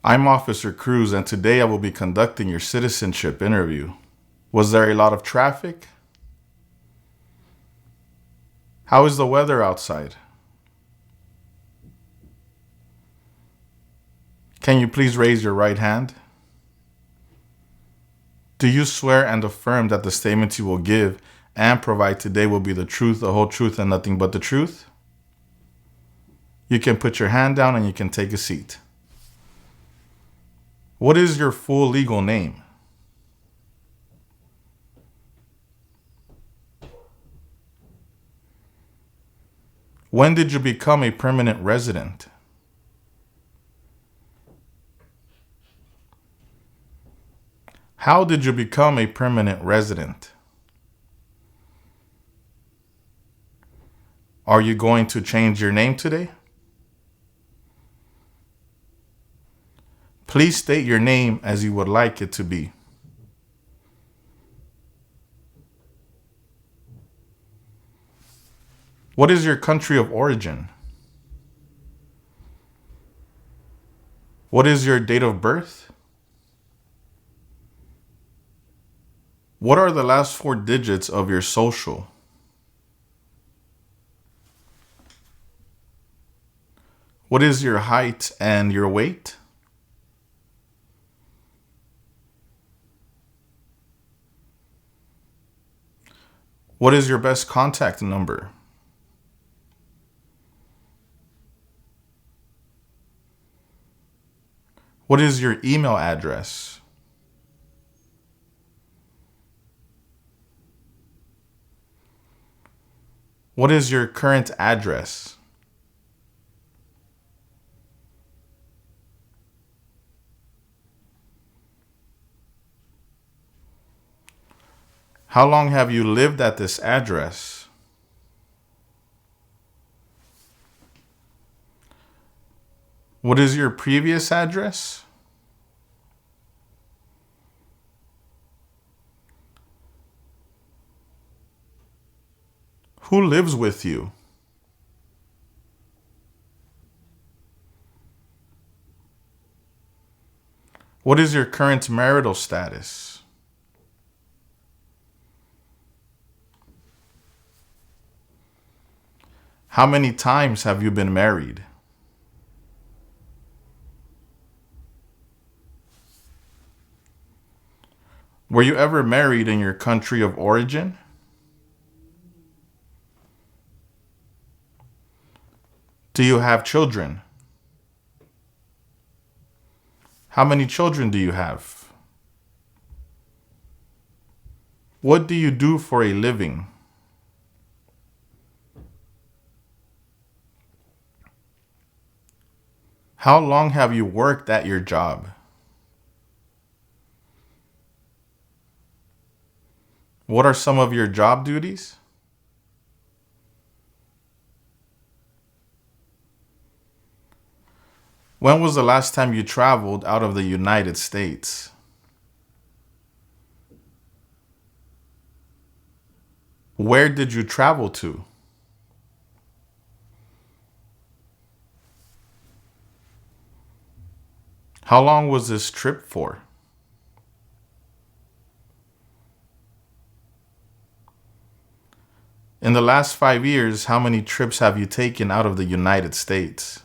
I'm Officer Cruz, and today I will be conducting your citizenship interview. Was there a lot of traffic? How is the weather outside? Can you please raise your right hand? Do you swear and affirm that the statements you will give and provide today will be the truth, the whole truth, and nothing but the truth? You can put your hand down and you can take a seat. What is your full legal name? When did you become a permanent resident? How did you become a permanent resident? Are you going to change your name today? Please state your name as you would like it to be. What is your country of origin? What is your date of birth? What are the last four digits of your social? What is your height and your weight? What is your best contact number? What is your email address? What is your current address? How long have you lived at this address? What is your previous address? Who lives with you? What is your current marital status? How many times have you been married? Were you ever married in your country of origin? Do you have children? How many children do you have? What do you do for a living? How long have you worked at your job? What are some of your job duties? When was the last time you traveled out of the United States? Where did you travel to? How long was this trip for? In the last 5 years, how many trips have you taken out of the United States?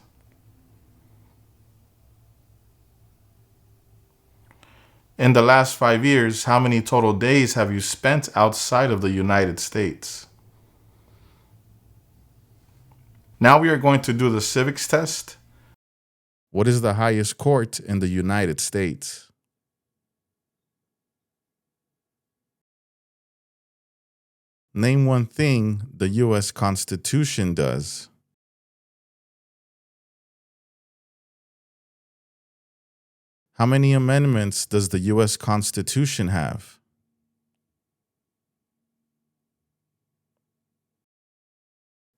In the last 5 years, how many total days have you spent outside of the United States? Now we are going to do the civics test. What is the highest court in the United States? Name one thing the U.S. Constitution does. How many amendments does the U.S. Constitution have?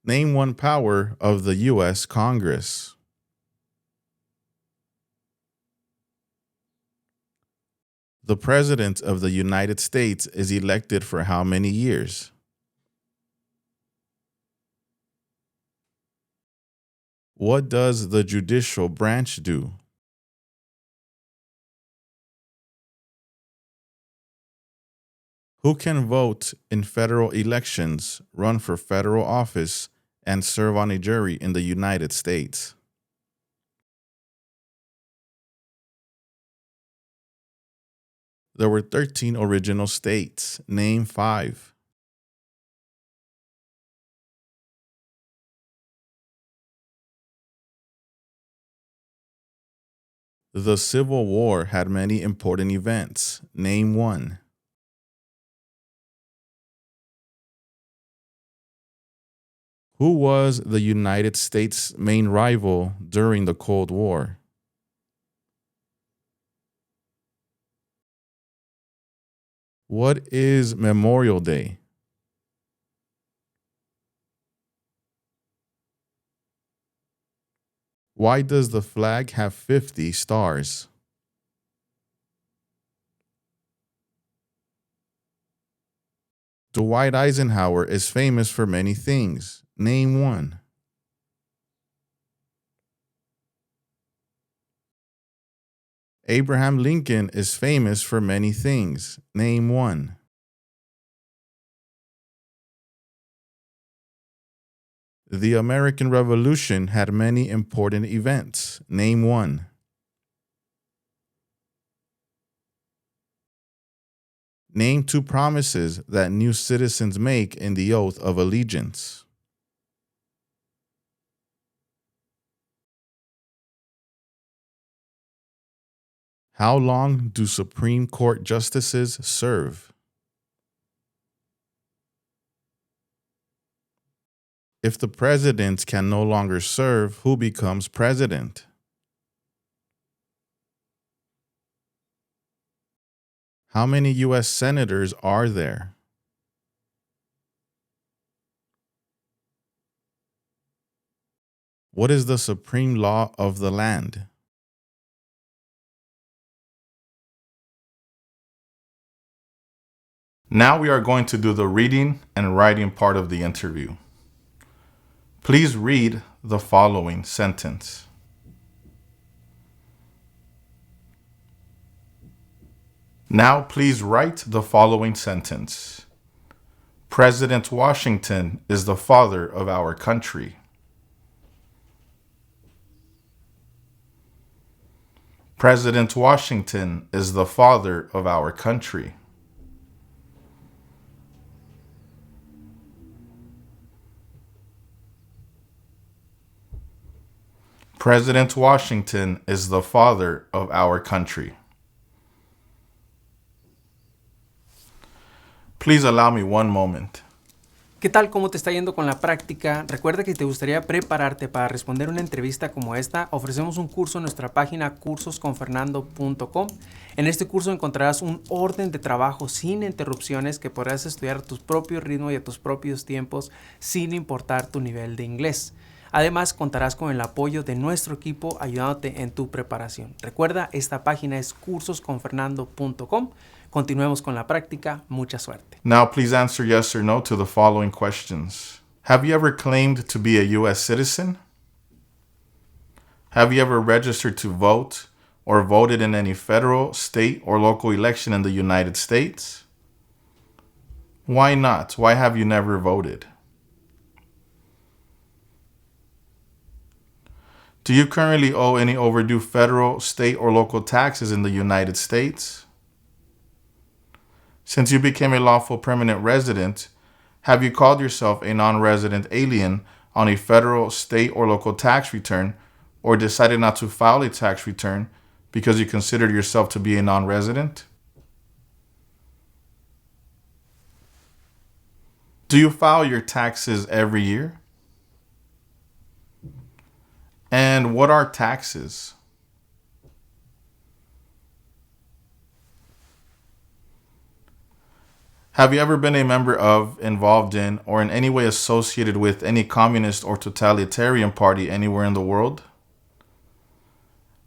Name one power of the U.S. Congress. The President of the United States is elected for how many years? What does the judicial branch do? Who can vote in federal elections, run for federal office, and serve on a jury in the United States? There were 13 original states. Name 5. The Civil War had many important events. Name 1. Who was the United States' main rival during the Cold War? What is Memorial Day? Why does the flag have 50 stars? Dwight Eisenhower is famous for many things. Name 1. Abraham Lincoln is famous for many things. Name 1. The American Revolution had many important events. Name 1. Name 2 promises that new citizens make in the oath of allegiance. How long do Supreme Court justices serve? If the president can no longer serve, who becomes president? How many U.S. senators are there? What is the supreme law of the land? Now we are going to do the reading and writing part of the interview. Please read the following sentence. Now please write the following sentence. President Washington is the father of our country. President Washington is the father of our country. President Washington is the father of our country. Please allow me one moment. ¿Qué tal? ¿Cómo te está yendo con la práctica? Recuerda que si te gustaría prepararte para responder una entrevista como esta, ofrecemos un curso en nuestra página cursosconfernando.com. En este curso encontrarás un orden de trabajo sin interrupciones que podrás estudiar a tu propio ritmo y a tus propios tiempos sin importar tu nivel de inglés. Además, contarás con el apoyo de nuestro equipo ayudándote en tu preparación. Recuerda, esta página es cursosconfernando.com. Continuemos con la práctica. Mucha suerte. Now please answer yes or no to the following questions. Have you ever claimed to be a U.S. citizen? Have you ever registered to vote or voted in any federal, state, or local election in the United States? Why not? Why have you never voted? Do you currently owe any overdue federal, state, or local taxes in the United States? Since you became a lawful permanent resident, have you called yourself a non-resident alien on a federal, state, or local tax return, or decided not to file a tax return because you considered yourself to be a non-resident? Do you file your taxes every year? And what are taxes? Have you ever been a member of, involved in, or in any way associated with any communist or totalitarian party anywhere in the world?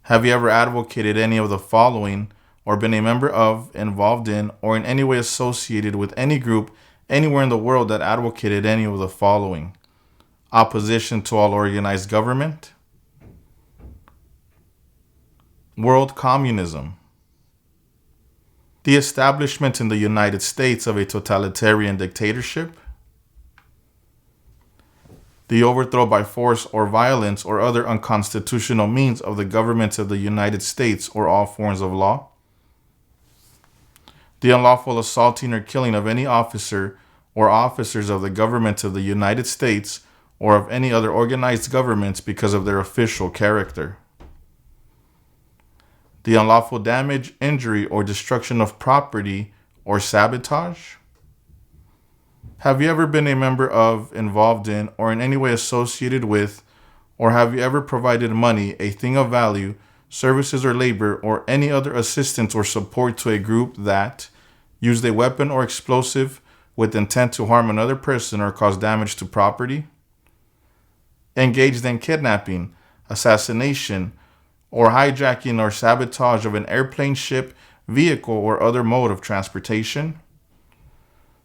Have you ever advocated any of the following, or been a member of, involved in, or in any way associated with any group anywhere in the world that advocated any of the following? Opposition to all organized government, world communism, The establishment in the United States of a totalitarian dictatorship. The overthrow by force or violence or other unconstitutional means of the government of the United States or all forms of law. The unlawful assaulting or killing of any officer or officers of the government of the United States or of any other organized governments because of their official character. The unlawful damage, injury, or destruction of property or sabotage. Have you ever been a member of, involved in, or in any way associated with, or have you ever provided money, a thing of value, services or labor, or any other assistance or support to a group that used a weapon or explosive with intent to harm another person or cause damage to property? Engaged in kidnapping, assassination, or hijacking or sabotage of an airplane, ship, vehicle, or other mode of transportation?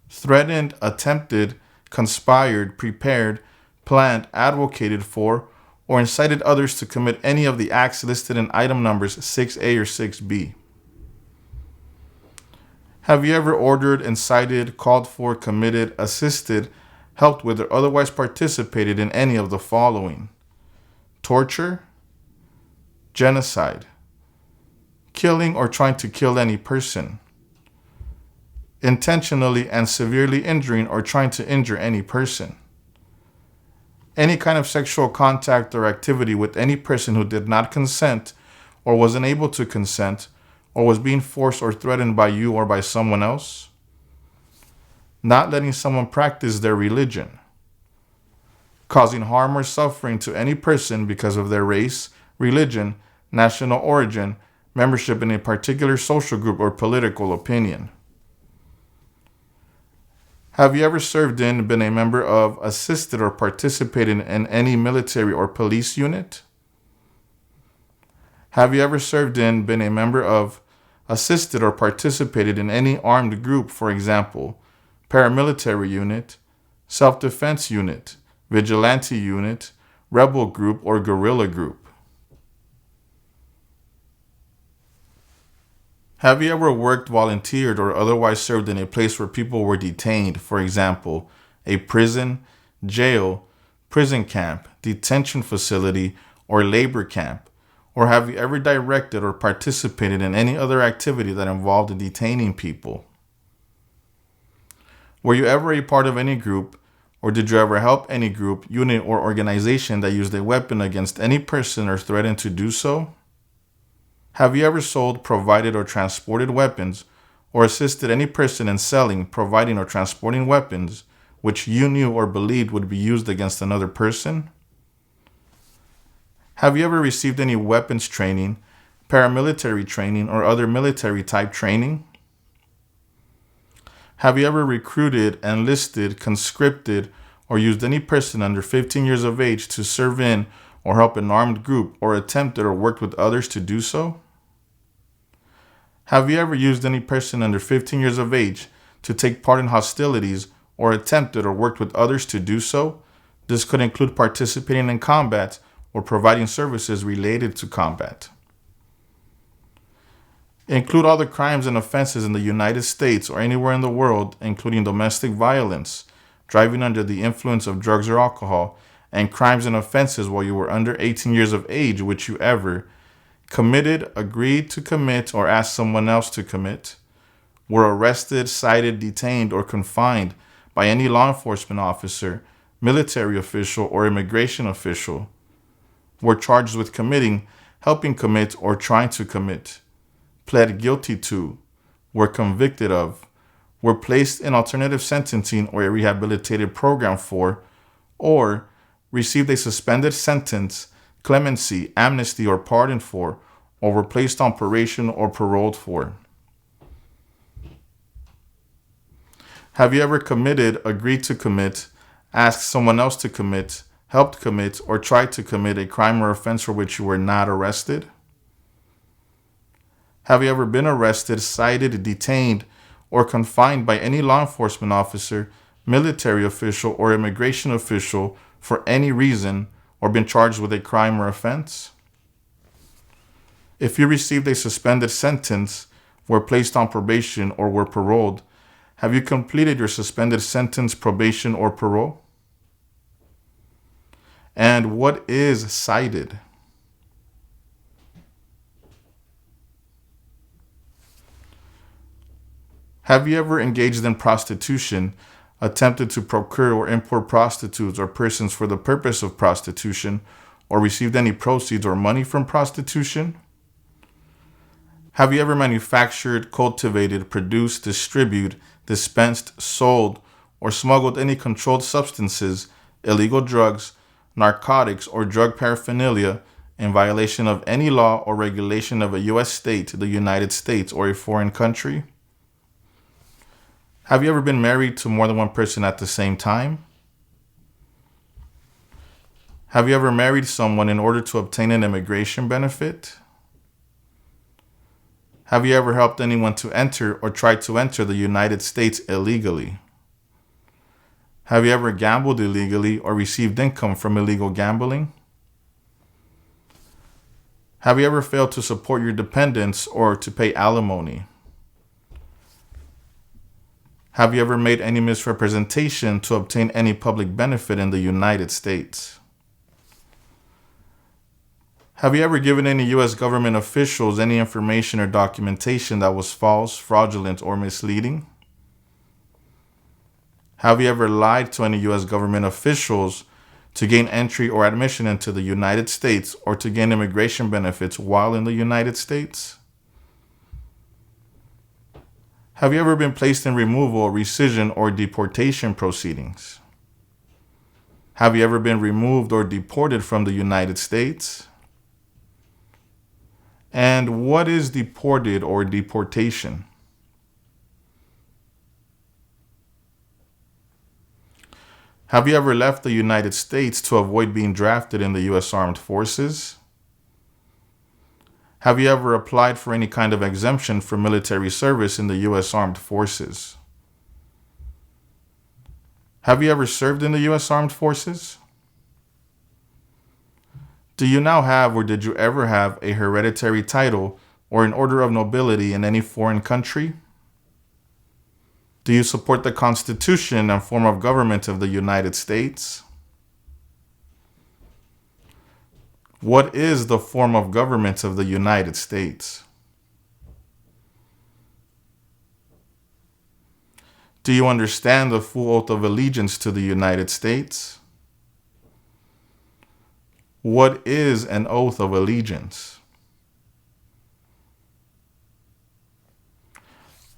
Threatened, attempted, conspired, prepared, planned, advocated for, or incited others to commit any of the acts listed in item numbers 6A or 6B. Have you ever ordered, incited, called for, committed, assisted, helped with, or otherwise participated in any of the following? Torture, genocide, killing or trying to kill any person, intentionally and severely injuring or trying to injure any person, any kind of sexual contact or activity with any person who did not consent or was unable to consent or was being forced or threatened by you or by someone else, not letting someone practice their religion, causing harm or suffering to any person because of their race, religion, national origin, membership in a particular social group, or political opinion. Have you ever served in, been a member of, assisted, or participated in any military or police unit? Have you ever served in, been a member of, assisted, or participated in any armed group, for example, paramilitary unit, self-defense unit, vigilante unit, rebel group, or guerrilla group? Have you ever worked, volunteered, or otherwise served in a place where people were detained, for example, a prison, jail, prison camp, detention facility, or labor camp? Or have you ever directed or participated in any other activity that involved detaining people? Were you ever a part of any group, or did you ever help any group, unit, or organization that used a weapon against any person or threatened to do so? Have you ever sold, provided, or transported weapons, or assisted any person in selling, providing, or transporting weapons which you knew or believed would be used against another person? Have you ever received any weapons training, paramilitary training, or other military type training? Have you ever recruited, enlisted, conscripted, or used any person under 15 years of age to serve in or help an armed group, or attempted or worked with others to do so? Have you ever used any person under 15 years of age to take part in hostilities, or attempted or worked with others to do so? This could include participating in combat or providing services related to combat. Include all the crimes and offenses in the United States or anywhere in the world, including domestic violence, driving under the influence of drugs or alcohol, and crimes and offenses while you were under 18 years of age which you ever committed, agreed to commit, or asked someone else to commit, were arrested, cited, detained, or confined by any law enforcement officer, military official, or immigration official, were charged with committing, helping commit, or trying to commit, pled guilty to, were convicted of, were placed in alternative sentencing or a rehabilitative program for, or received a suspended sentence, clemency, amnesty, or pardon for, or were placed on probation or paroled for. Have you ever committed, agreed to commit, asked someone else to commit, helped commit, or tried to commit a crime or offense for which you were not arrested? Have you ever been arrested, cited, detained, or confined by any law enforcement officer, military official, or immigration official for any reason, or been charged with a crime or offense? If you received a suspended sentence were placed on probation, or were paroled, have you completed your suspended sentence, probation, or parole? And what is cited? Have you ever engaged in prostitution, attempted to procure or import prostitutes or persons for the purpose of prostitution, or received any proceeds or money from prostitution? Have you ever manufactured, cultivated, produced, distributed, dispensed, sold, or smuggled any controlled substances, illegal drugs, narcotics, or drug paraphernalia in violation of any law or regulation of a U.S. state, the United States, or a foreign country? Have you ever been married to more than one person at the same time? Have you ever married someone in order to obtain an immigration benefit? Have you ever helped anyone to enter or tried to enter the United States illegally? Have you ever gambled illegally or received income from illegal gambling? Have you ever failed to support your dependents or to pay alimony? Have you ever made any misrepresentation to obtain any public benefit in the United States? Have you ever given any U.S. government officials any information or documentation that was false, fraudulent, or misleading? Have you ever lied to any U.S. government officials to gain entry or admission into the United States or to gain immigration benefits while in the United States? Have you ever been placed in removal, rescission, or deportation proceedings? Have you ever been removed or deported from the United States? And what is deported or deportation? Have you ever left the United States to avoid being drafted in the U.S. Armed Forces? Have you ever applied for any kind of exemption for military service in the U.S. Armed Forces? Have you ever served in the U.S. Armed Forces? Do you now have, or did you ever have, a hereditary title or an order of nobility in any foreign country? Do you support the Constitution and form of government of the United States? What is the form of government of the United States? Do you understand the full oath of allegiance to the United States? What is an oath of allegiance?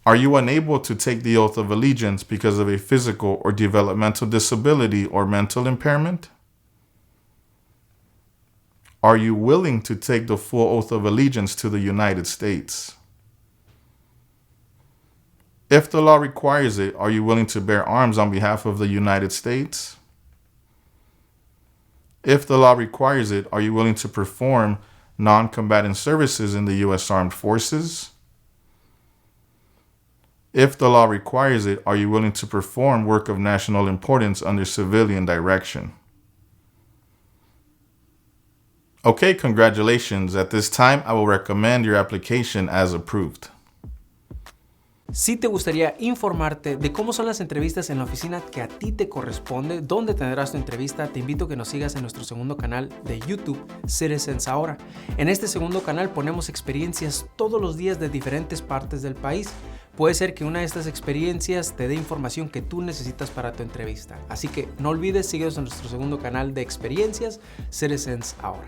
Are you unable to take the oath of allegiance because of a physical or developmental disability or mental impairment? Are you willing to take the full oath of allegiance to the United States? If the law requires it, are you willing to bear arms on behalf of the United States? If the law requires it, are you willing to perform non-combatant services in the U.S. Armed Forces? If the law requires it, are you willing to perform work of national importance under civilian direction? Okay, congratulations. At this time, I will recommend your application as approved. Si te gustaría informarte de cómo son las entrevistas en la oficina que a ti te corresponde, dónde tendrás tu entrevista, te invito a que nos sigas en nuestro segundo canal de YouTube, Citizens Ahora. En este segundo canal ponemos experiencias todos los días de diferentes partes del país. Puede ser que una de estas experiencias te dé información que tú necesitas para tu entrevista. Así que no olvides, síguenos en nuestro segundo canal de experiencias, Citizens Ahora.